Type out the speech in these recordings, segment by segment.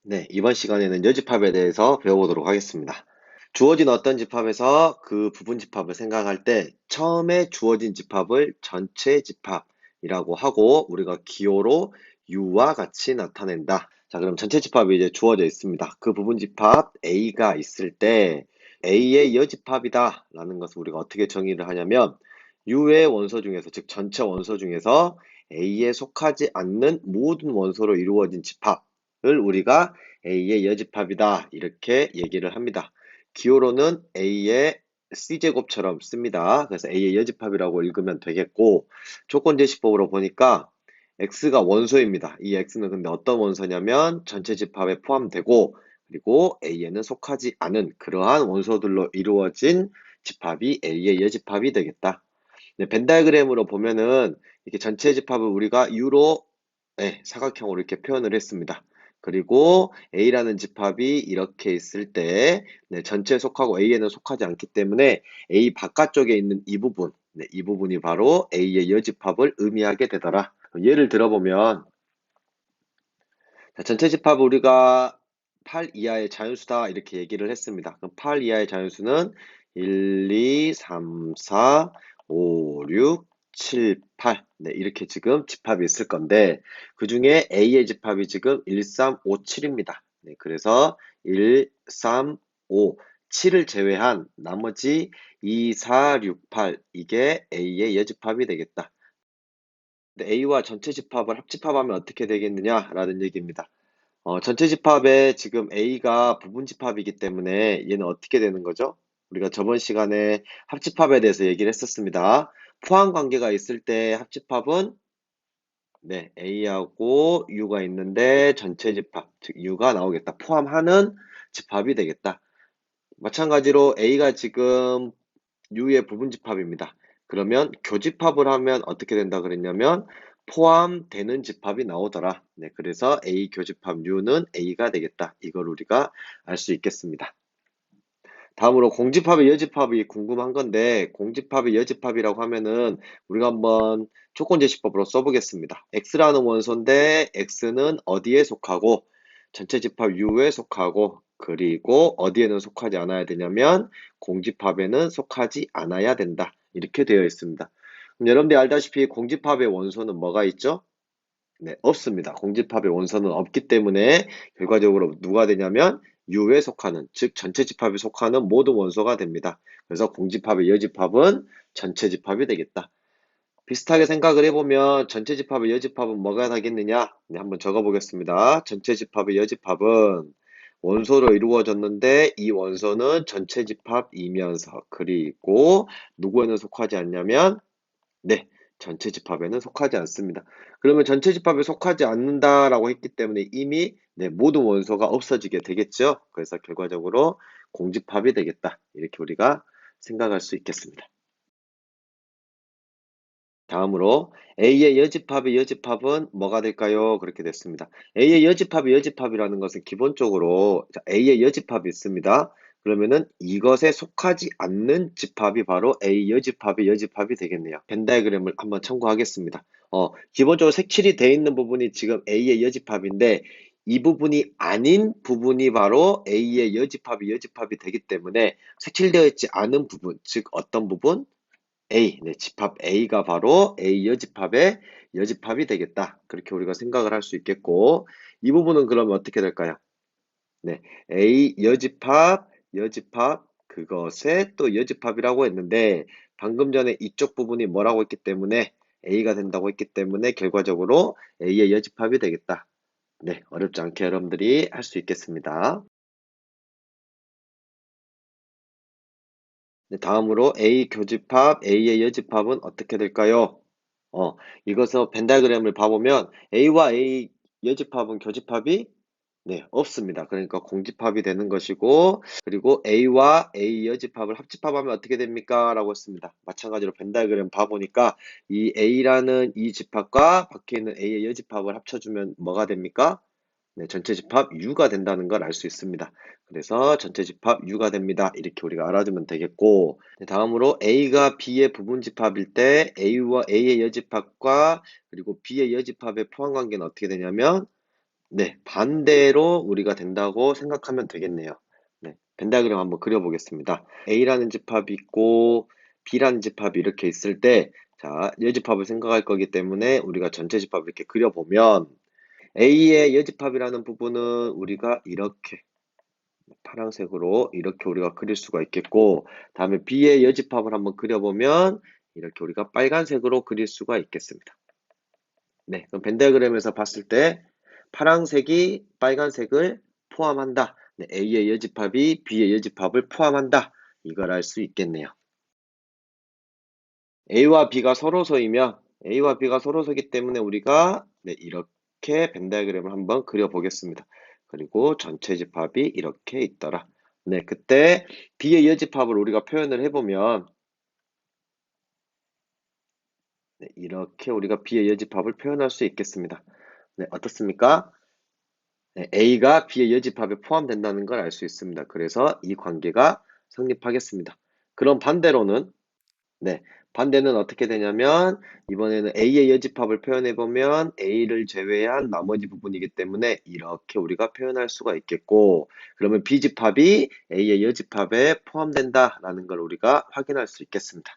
네, 이번 시간에는 여집합에 대해서 배워보도록 하겠습니다. 주어진 어떤 집합에서 그 부분 집합을 생각할 때 처음에 주어진 집합을 전체 집합이라고 하고 우리가 기호로 U와 같이 나타낸다. 자, 그럼 전체 집합이 이제 주어져 있습니다. 그 부분 집합 A가 있을 때 A의 여집합이다 라는 것을 우리가 어떻게 정의를 하냐면 U의 원소 중에서, 즉 전체 원소 중에서 A에 속하지 않는 모든 원소로 이루어진 집합을 우리가 A의 여집합이다 이렇게 얘기를 합니다. 기호로는 A의 C제곱처럼 씁니다. 그래서 A의 여집합이라고 읽으면 되겠고 조건제시법으로 보니까 X가 원소입니다. 이 X는 근데 어떤 원소냐면 전체 집합에 포함되고 그리고 A에는 속하지 않은 그러한 원소들로 이루어진 집합이 A의 여집합이 되겠다. 네, 벤 다이어그램으로 보면은 이렇게 전체 집합을 우리가 U로 사각형으로 이렇게 표현을 했습니다. 그리고 A라는 집합이 이렇게 있을 때 전체에 속하고 A에는 속하지 않기 때문에 A 바깥쪽에 있는 이 부분, 이 부분이 바로 A의 여집합을 의미하게 되더라. 예를 들어보면 전체 집합을 우리가 8 이하의 자연수다 이렇게 얘기를 했습니다. 그럼 8 이하의 자연수는 1, 2, 3, 4, 5, 6, 7, 8 이렇게 지금 집합이 있을 건데 그 중에 A의 집합이 지금 1, 3, 5, 7입니다. 그래서 1, 3, 5, 7을 제외한 나머지 2, 4, 6, 8 이게 A의 여집합이 되겠다. A와 전체 집합을 합집합하면 어떻게 되겠느냐라는 얘기입니다. 전체 집합에 지금 A가 부분 집합이기 때문에 얘는 어떻게 되는 거죠? 우리가 저번 시간에 합집합에 대해서 얘기를 했었습니다. 포함 관계가 있을 때 합집합은 A하고 U가 있는데 전체 집합, 즉 U가 나오겠다. 포함하는 집합이 되겠다. 마찬가지로 A가 지금 U의 부분 집합입니다. 그러면 교집합을 하면 어떻게 된다 그랬냐면 포함되는 집합이 나오더라. 그래서 A 교집합 U는 A가 되겠다. 이걸 우리가 알 수 있겠습니다. 다음으로 공집합의 여집합이 궁금한 건데 공집합의 여집합이라고 하면은 우리가 한번 조건제시법으로 써보겠습니다. X라는 원소인데 X는 어디에 속하고 전체 집합 U에 속하고 그리고 어디에는 속하지 않아야 되냐면 공집합에는 속하지 않아야 된다. 이렇게 되어 있습니다. 그럼 여러분들이 알다시피 공집합의 원소는 뭐가 있죠? 없습니다. 공집합의 원소는 없기 때문에 결과적으로 누가 되냐면 U에 속하는, 즉 전체 집합에 속하는 모든 원소가 됩니다. 그래서 공집합의 여집합은 전체 집합이 되겠다. 비슷하게 생각을 해보면 전체 집합의 여집합은 뭐가 되겠느냐? 한번 적어보겠습니다. 전체 집합의 여집합은 원소로 이루어졌는데 이 원소는 전체 집합이면서 그리고 누구에는 속하지 않냐면 전체 집합에는 속하지 않습니다. 그러면 전체 집합에 속하지 않는다라고 했기 때문에 이미 모든 원소가 없어지게 되겠죠. 그래서 결과적으로 공집합이 되겠다. 이렇게 우리가 생각할 수 있겠습니다. 다음으로 A의 여집합의 여집합은 뭐가 될까요? 그렇게 됐습니다. A의 여집합의 여집합이라는 것은 기본적으로 A의 여집합이 있습니다. 그러면은 이것에 속하지 않는 집합이 바로 A 여집합의 여집합이 되겠네요. 벤 다이어그램을 한번 참고하겠습니다. 기본적으로 색칠이 되어 있는 부분이 지금 A의 여집합인데 이 부분이 아닌 부분이 바로 A의 여집합이 되기 때문에 색칠되어 있지 않은 부분, 즉 어떤 부분? A, 집합 A가 바로 A 여집합의 여집합이 되겠다. 그렇게 우리가 생각을 할 수 있겠고, 이 부분은 그러면 어떻게 될까요? A 여집합, 그것의 또 여집합이라고 했는데, 방금 전에 이쪽 부분이 뭐라고 했기 때문에 A가 된다고 했기 때문에 결과적으로 A의 여집합이 되겠다. 어렵지 않게 여러분들이 할 수 있겠습니다. 다음으로 A 교집합, A의 여집합은 어떻게 될까요? 이것을 벤 다이어그램을 봐보면 A와 A 여집합은 교집합이 없습니다. 그러니까 공집합이 되는 것이고 그리고 A와 A 여집합을 합집합하면 어떻게 됩니까? 라고 했습니다. 마찬가지로 벤 다이어그램 봐보니까 이 A라는 이 집합과 밖에 있는 A의 여집합을 합쳐주면 뭐가 됩니까? 전체 집합 U가 된다는 걸 알 수 있습니다. 그래서 전체 집합 U가 됩니다. 이렇게 우리가 알아두면 되겠고 다음으로 A가 B의 부분 집합일 때 A와 A의 여집합과 그리고 B의 여집합의 포함관계는 어떻게 되냐면 네, 반대로 우리가 된다고 생각하면 되겠네요. 네, 벤 다이그램 한번 그려보겠습니다. A라는 집합이 있고 B라는 집합이 이렇게 있을 때, 자, 여집합을 생각할 거기 때문에 우리가 전체 집합을 이렇게 그려보면 A의 여집합이라는 부분은 우리가 이렇게 파란색으로 이렇게 우리가 그릴 수가 있겠고, 다음에 B의 여집합을 한번 그려보면 이렇게 우리가 빨간색으로 그릴 수가 있겠습니다. 네, 그럼 벤 다이그램에서 봤을 때 파란색이 빨간색을 포함한다. 네, A의 여집합이 B의 여집합을 포함한다. 이걸 알 수 있겠네요. A와 B가 서로서이면 A와 B가 서로서기 때문에 우리가 네, 이렇게 벤 다이그램을 한번 그려보겠습니다. 그리고 전체 집합이 이렇게 있더라. 네, 그때 B의 여집합을 우리가 표현을 해보면 네, 이렇게 우리가 B의 여집합을 표현할 수 있겠습니다. 네, 어떻습니까? 네, A가 B의 여집합에 포함된다는 걸 알 수 있습니다. 그래서 이 관계가 성립하겠습니다. 그럼 반대로는 네, 반대는 어떻게 되냐면 이번에는 A의 여집합을 표현해보면 A를 제외한 나머지 부분이기 때문에 이렇게 우리가 표현할 수가 있겠고, 그러면 B집합이 A의 여집합에 포함된다라는 걸 우리가 확인할 수 있겠습니다.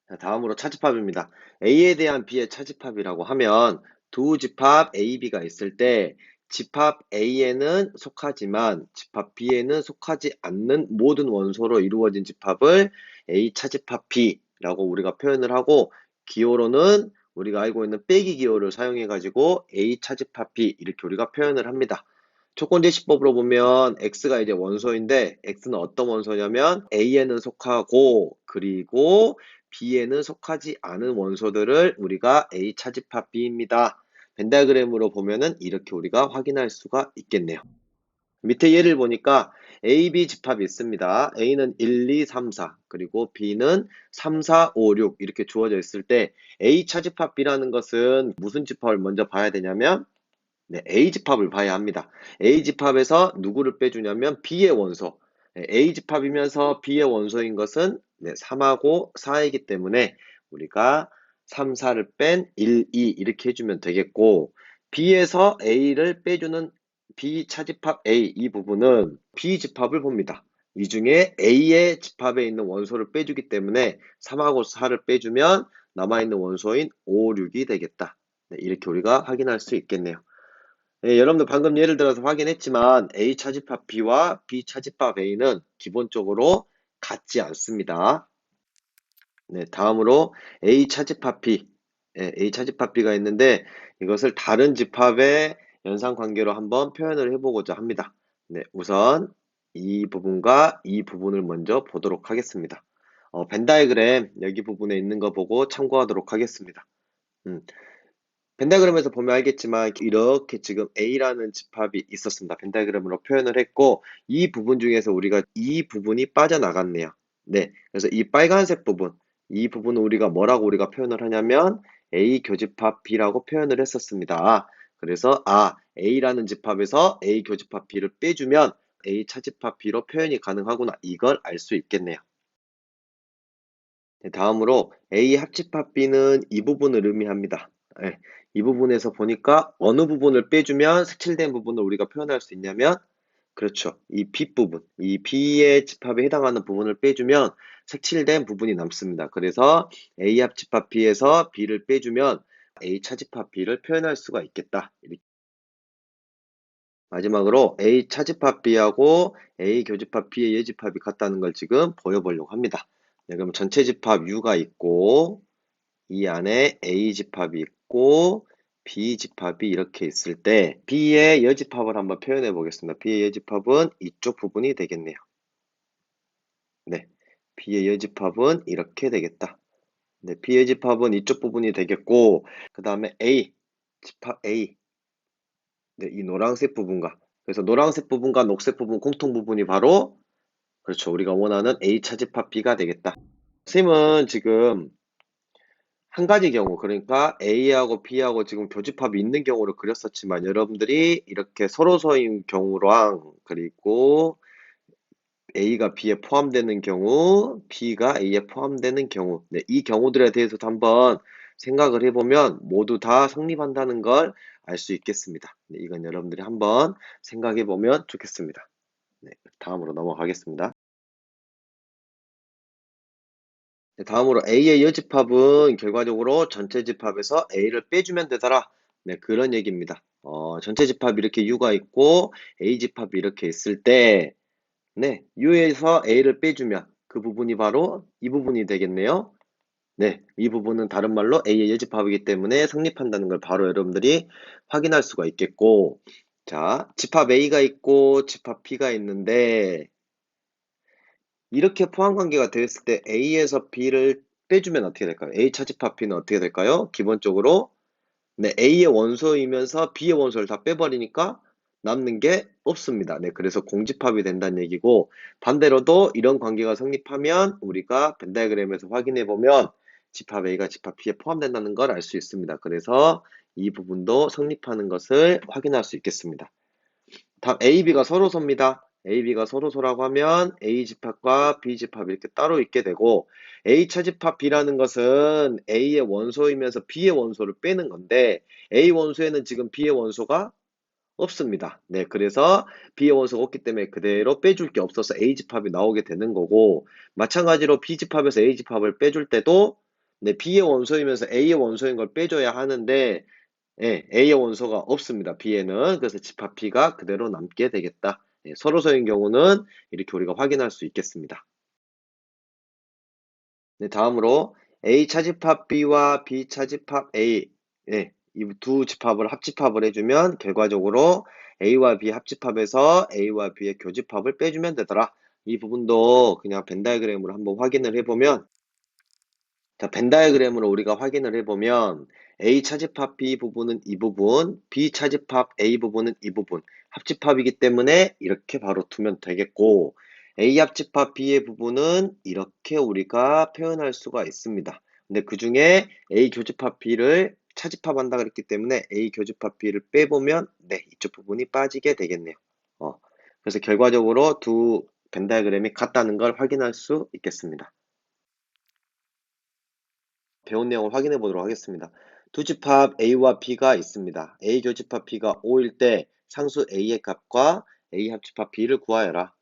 자, 다음으로 차집합입니다. A에 대한 B의 차집합이라고 하면 두 집합 A, B가 있을 때 집합 A에는 속하지만 집합 B에는 속하지 않는 모든 원소로 이루어진 집합을 A 차집합 B라고 우리가 표현을 하고, 기호로는 우리가 알고 있는 빼기 기호를 사용해 가지고 A 차집합 B 이렇게 우리가 표현을 합니다. 촉권제시법으로 보면 X가 이제 원소인데 X는 어떤 원소냐면 A에는 속하고 그리고 B에는 속하지 않은 원소들을 우리가 A 차집합 B입니다. 벤 다이그램으로 보면은 이렇게 우리가 확인할 수가 있겠네요. 밑에 예를 보니까 A, B 집합이 있습니다. A는 1, 2, 3, 4 그리고 B는 3, 4, 5, 6 이렇게 주어져 있을 때 A 차집합 B라는 것은 무슨 집합을 먼저 봐야 되냐면 네, A집합을 봐야 합니다. A집합에서 누구를 빼주냐면 B의 원소. 네, A집합이면서 B의 원소인 것은 네, 3하고 4이기 때문에 우리가 3, 4를 뺀 1, 2 이렇게 해주면 되겠고, B에서 A를 빼주는 B 차집합 A 이 부분은 B집합을 봅니다. 이 중에 A의 집합에 있는 원소를 빼주기 때문에 3하고 4를 빼주면 남아있는 원소인 5, 6이 되겠다. 네, 이렇게 우리가 확인할 수 있겠네요. 예, 여러분들 방금 예를 들어서 확인했지만 A 차집합 B와 B 차집합 A는 기본적으로 같지 않습니다. 네, 다음으로 A 차집합 B, A 차집합 B가 있는데 이것을 다른 집합의 연상관계로 한번 표현을 해보고자 합니다. 네, 우선 이 부분과 이 부분을 먼저 보도록 하겠습니다. 벤 다이그램 여기 부분에 있는 거 보고 참고하도록 하겠습니다. 음, 펜다그램에서 보면 알겠지만 이렇게 지금 A라는 집합이 있었습니다. 펜다그램으로 표현을 했고 이 부분 중에서 우리가 이 부분이 빠져나갔네요. 네, 그래서 이 빨간색 부분, 이 부분을 우리가 뭐라고 우리가 표현을 하냐면 A 교집합 B라고 표현을 했었습니다. 그래서 A라는 집합에서 A 교집합 B를 빼주면 A 차집합 B로 표현이 가능하구나. 이걸 알 수 있겠네요. 네, 다음으로 A 합집합 B는 이 부분을 의미합니다. 예, 이 부분에서 보니까 어느 부분을 빼주면 색칠된 부분을 우리가 표현할 수 있냐면 그렇죠. 이 B부분, 이 B의 집합에 해당하는 부분을 빼주면 색칠된 부분이 남습니다. 그래서 A 합집합 B에서 B를 빼주면 A 차집합 B를 표현할 수가 있겠다. 마지막으로 A 차집합 B하고 A 교집합 B의 예집합이 같다는 걸 지금 보여보려고 합니다. 네, 그럼 전체 집합 U가 있고 이 안에 A 집합이 있고 B 집합이 이렇게 있을 때 B의 여집합을 한번 표현해 보겠습니다. B의 여집합은 이쪽 부분이 되겠네요. 네, B의 여집합은 이렇게 되겠다. 네, B의 집합은 이쪽 부분이 되겠고 그 다음에 A 집합 A 네, 이 노란색 부분과 그래서 노란색 부분과 녹색 부분 공통 부분이 바로 그렇죠. 우리가 원하는 A 차집합 B가 되겠다. 선생님은 지금 한 가지 경우, 그러니까 A하고 B하고 지금 교집합이 있는 경우를 그렸었지만 여러분들이 이렇게 서로서인 경우랑 그리고 A가 B에 포함되는 경우, B가 A에 포함되는 경우, 네, 이 경우들에 대해서도 한번 생각을 해보면 모두 다 성립한다는 걸 알 수 있겠습니다. 네, 이건 여러분들이 한번 생각해보면 좋겠습니다. 네, 다음으로 넘어가겠습니다. 네, 다음으로 A의 여집합은 결과적으로 전체 집합에서 A를 빼주면 되더라. 네, 그런 얘기입니다. 전체 집합이 이렇게 U가 있고 A 집합이 이렇게 있을 때 네, U에서 A를 빼주면 그 부분이 바로 이 부분이 되겠네요. 네, 이 부분은 다른 말로 A의 여집합이기 때문에 성립한다는 걸 바로 여러분들이 확인할 수가 있겠고, 자, 집합 A가 있고 집합 B가 있는데 이렇게 포함관계가 되었을 때 A에서 B를 빼주면 어떻게 될까요? A 차집합 B는 어떻게 될까요? 기본적으로 네, A의 원소이면서 B의 원소를 다 빼버리니까 남는 게 없습니다. 네, 그래서 공집합이 된다는 얘기고, 반대로도 이런 관계가 성립하면 우리가 벤 다이어그램에서 확인해 보면 집합 A가 집합 B에 포함된다는 걸 알 수 있습니다. 그래서 이 부분도 성립하는 것을 확인할 수 있겠습니다. 다음 A, B가 서로소입니다. A, B가 서로소라고 하면 A 집합과 B 집합이 이렇게 따로 있게 되고, A 차집합 B라는 것은 A의 원소이면서 B의 원소를 빼는 건데 A 원소에는 지금 B의 원소가 없습니다. 네, 그래서 B의 원소가 없기 때문에 그대로 빼줄 게 없어서 A 집합이 나오게 되는 거고, 마찬가지로 B 집합에서 A 집합을 빼줄 때도 네, B의 원소이면서 A의 원소인 걸 빼줘야 하는데 예, A의 원소가 없습니다. B에는. 그래서 집합 B가 그대로 남게 되겠다. 예, 서로소인 경우는 이렇게 우리가 확인할 수 있겠습니다. 네, 다음으로 A 차집합 B와 B 차집합 A, 네, 이 두 집합을 합집합을 해주면 결과적으로 A와 B 합집합에서 A와 B의 교집합을 빼주면 되더라. 이 부분도 그냥 벤 다이어그램으로 한번 확인을 해보면, 자, 벤 다이어그램으로 우리가 확인을 해보면 A 차집합 B 부분은 이 부분, B 차집합 A 부분은 이 부분, 합집합이기 때문에 이렇게 바로 두면 되겠고, A 합집합 B의 부분은 이렇게 우리가 표현할 수가 있습니다. 근데 그 중에 A 교집합 B를 차집합한다 그랬기 때문에 A 교집합 B를 빼보면 네, 이쪽 부분이 빠지게 되겠네요. 그래서 결과적으로 두 벤 다이어그램이 같다는 걸 확인할 수 있겠습니다. 배운 내용을 확인해 보도록 하겠습니다. 두 집합 A와 B가 있습니다. A 교집합 B가 5일 때 상수 A의 값과 A 합집합 B를 구하여라.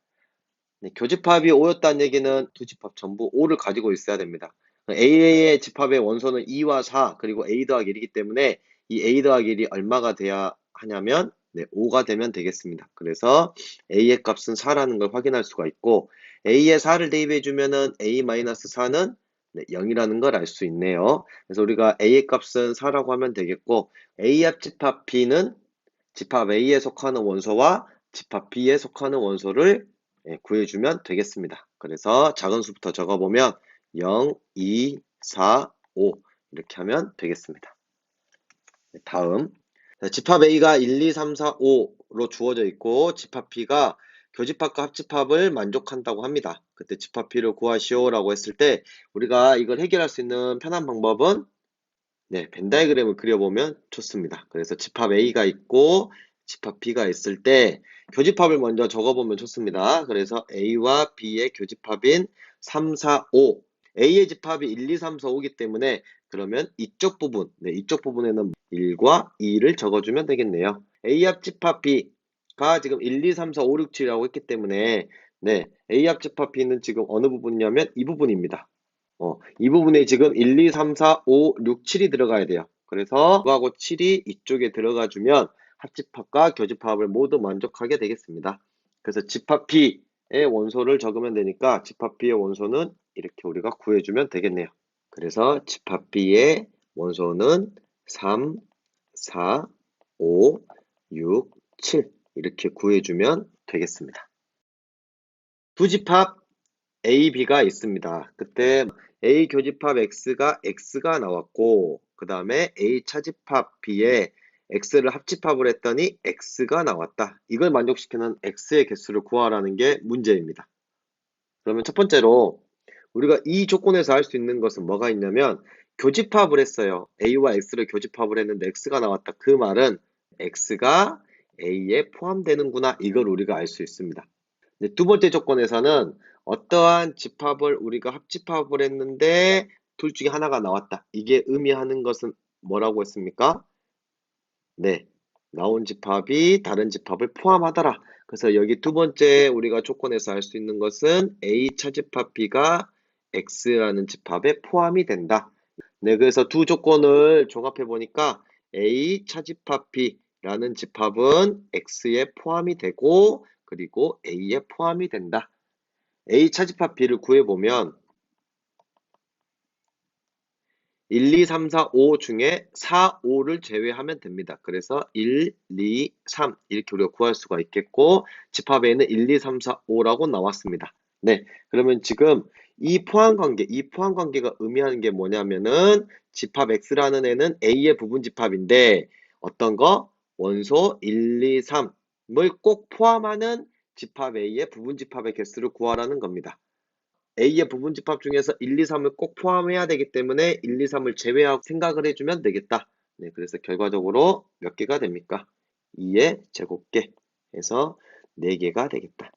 네, 교집합이 5였다는 얘기는 두 집합 전부 5를 가지고 있어야 됩니다. A의 집합의 원소는 2와 4 그리고 A 더하기 1이기 때문에 이 A 더하기 1이 얼마가 돼야 하냐면 네, 5가 되면 되겠습니다. 그래서 A의 값은 4라는 걸 확인할 수가 있고 A에 4를 대입해 주면은 A-4는 네, 0이라는 걸 알 수 있네요. 그래서 우리가 A의 값은 4라고 하면 되겠고 A 합집합 B는 집합 A에 속하는 원소와 집합 B에 속하는 원소를 구해주면 되겠습니다. 그래서 작은 수부터 적어보면 0, 2, 4, 5 이렇게 하면 되겠습니다. 다음 집합 A가 1, 2, 3, 4, 5로 주어져 있고 집합 B가 교집합과 합집합을 만족한다고 합니다. 그때 집합 B를 구하시오 라고 했을 때 우리가 이걸 해결할 수 있는 편한 방법은 네, 벤 다이어그램을 그려보면 좋습니다. 그래서 집합 A가 있고 집합 B가 있을 때 교집합을 먼저 적어보면 좋습니다. 그래서 A와 B의 교집합인 3, 4, 5 A의 집합이 1, 2, 3, 4, 5이기 때문에 그러면 이쪽 부분, 네, 이쪽 부분에는 1과 2를 적어주면 되겠네요. A 합집합 B가 지금 1, 2, 3, 4, 5, 6, 7이라고 했기 때문에 네, A 합집합 B는 지금 어느 부분이냐면 이 부분입니다. 이 부분에 지금 1, 2, 3, 4, 5, 6, 7이 들어가야 돼요. 그래서 9하고 7이 이쪽에 들어가 주면 합집합과 교집합을 모두 만족하게 되겠습니다. 그래서 집합 B의 원소를 적으면 되니까 집합 B의 원소는 이렇게 우리가 구해주면 되겠네요. 그래서 집합 B의 원소는 3, 4, 5, 6, 7 이렇게 구해주면 되겠습니다. 두 집합 A, B가 있습니다. 그때 A 교집합 X가 나왔고 그 다음에 A 차집합 B에 X를 합집합을 했더니 X가 나왔다. 이걸 만족시키는 X의 개수를 구하라는 게 문제입니다. 그러면 첫 번째로 우리가 이 조건에서 할 수 있는 것은 뭐가 있냐면 교집합을 했어요. A와 X를 교집합을 했는데 X가 나왔다. 그 말은 X가 A에 포함되는구나. 이걸 우리가 알 수 있습니다. 두 번째 조건에서는 어떠한 집합을 우리가 합집합을 했는데 둘 중에 하나가 나왔다. 이게 의미하는 것은 뭐라고 했습니까? 네. 나온 집합이 다른 집합을 포함하더라. 그래서 여기 두 번째 우리가 조건에서 알 수 있는 것은 A 차집합 B가 X라는 집합에 포함이 된다. 네, 그래서 두 조건을 종합해 보니까 A 차집합 B라는 집합은 X에 포함이 되고 그리고 A에 포함이 된다. A 차집합 B를 구해보면 1, 2, 3, 4, 5 중에 4, 5를 제외하면 됩니다. 그래서 1, 2, 3 이렇게 우리가 구할 수가 있겠고 집합에는 1, 2, 3, 4, 5라고 나왔습니다. 네, 그러면 지금 이 포함관계가 의미하는 게 뭐냐면은 집합 X라는 애는 A의 부분집합인데 어떤 거? 원소 1, 2, 3을 꼭 포함하는 집합 A의 부분집합의 개수를 구하라는 겁니다. A의 부분집합 중에서 1, 2, 3을 꼭 포함해야 되기 때문에 1, 2, 3을 제외하고 생각을 해주면 되겠다. 네, 그래서 결과적으로 몇 개가 됩니까? 2의 제곱계 해서 4개가 되겠다.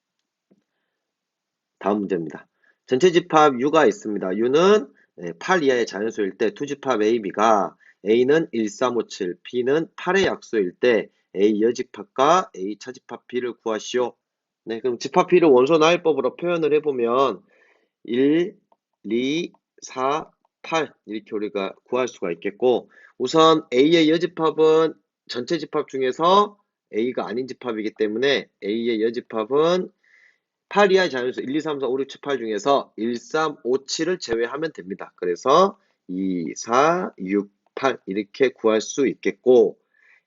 다음 문제입니다. 전체 집합 U가 있습니다. U는 8 이하의 자연수일 때 투집합 A, B가 A는 1, 3, 5, 7, B는 8의 약수일 때 A 여집합과 A 차집합 B를 구하시오. 네, 그럼 집합 B를 원소 나열법으로 표현을 해보면 1, 2, 4, 8 이렇게 우리가 구할 수가 있겠고 우선 A의 여집합은 전체 집합 중에서 A가 아닌 집합이기 때문에 A의 여집합은 8 이하의 자연수 1, 2, 3, 4, 5, 6, 7, 8 중에서 1, 3, 5, 7을 제외하면 됩니다. 그래서 2, 4, 6, 8 이렇게 구할 수 있겠고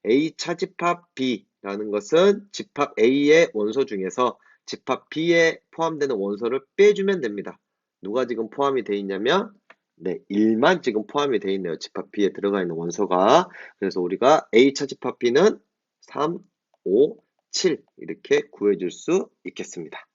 A 차집합 B라는 것은 집합 A의 원소 중에서 집합 B에 포함되는 원소를 빼주면 됩니다. 누가 지금 포함이 되어 있냐면 네, 1만 지금 포함이 되어 있네요. 집합 B에 들어가 있는 원소가. 그래서 우리가 A 차집합 B는 3, 5, 7 이렇게 구해줄 수 있겠습니다.